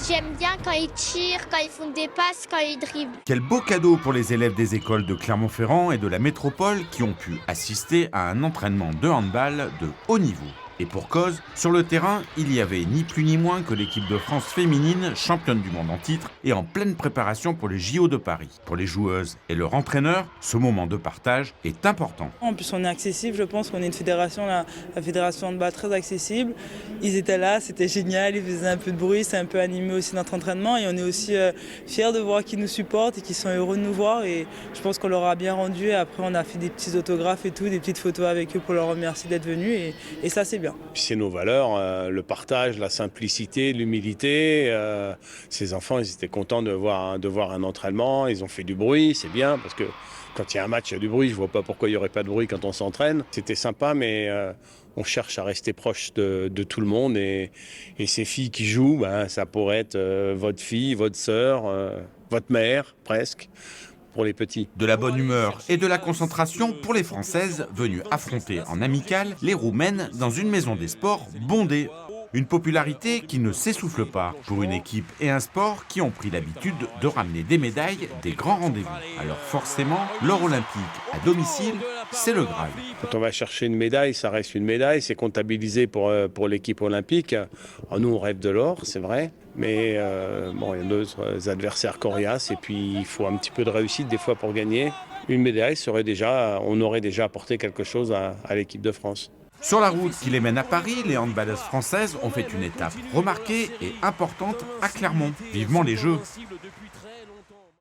J'aime bien quand ils tirent, quand ils font des passes, quand ils dribblent. Quel beau cadeau pour les élèves des écoles de Clermont-Ferrand et de la métropole qui ont pu assister à un entraînement de handball de haut niveau. Et pour cause, sur le terrain, il y avait ni plus ni moins que l'équipe de France féminine, championne du monde en titre et en pleine préparation pour les JO de Paris. Pour les joueuses et leur entraîneur, ce moment de partage est important. En plus, on est accessible, je pense qu'on est une fédération, la fédération handball très accessible. Ils étaient là, c'était génial, ils faisaient un peu de bruit, c'est un peu animé aussi notre entraînement et on est aussi fiers de voir qu'ils nous supportent et qu'ils sont heureux de nous voir et je pense qu'on leur a bien rendu. Et après, on a fait des petits autographes et tout, des petites photos avec eux pour leur remercier d'être venus et ça, c'est bien. C'est nos valeurs, le partage, la simplicité, l'humilité. Ces enfants, ils étaient contents de voir un entraînement. Ils ont fait du bruit, c'est bien parce que quand il y a un match, il y a du bruit. Je vois pas pourquoi il y aurait pas de bruit quand on s'entraîne. C'était sympa, mais on cherche à rester proche de tout le monde. Et ces filles qui jouent, ça pourrait être votre fille, votre sœur, votre mère, presque. Pour les petits. De la bonne humeur et de la concentration pour les Françaises venues affronter en amical les Roumaines dans une maison des sports bondée. Une popularité qui ne s'essouffle pas pour une équipe et un sport qui ont pris l'habitude de ramener des médailles des grands rendez-vous. Alors forcément, l'or olympique à domicile, c'est le Graal. Quand on va chercher une médaille, ça reste une médaille, c'est comptabilisé pour l'équipe olympique. Alors nous, on rêve de l'or, c'est vrai, mais il y a d'autres adversaires coriaces et puis il faut un petit peu de réussite des fois pour gagner. Une médaille, on aurait déjà apporté quelque chose à l'équipe de France. Sur la route qui les mène à Paris, les handballeuses françaises ont fait une étape remarquée et importante à Clermont. Vivement les Jeux.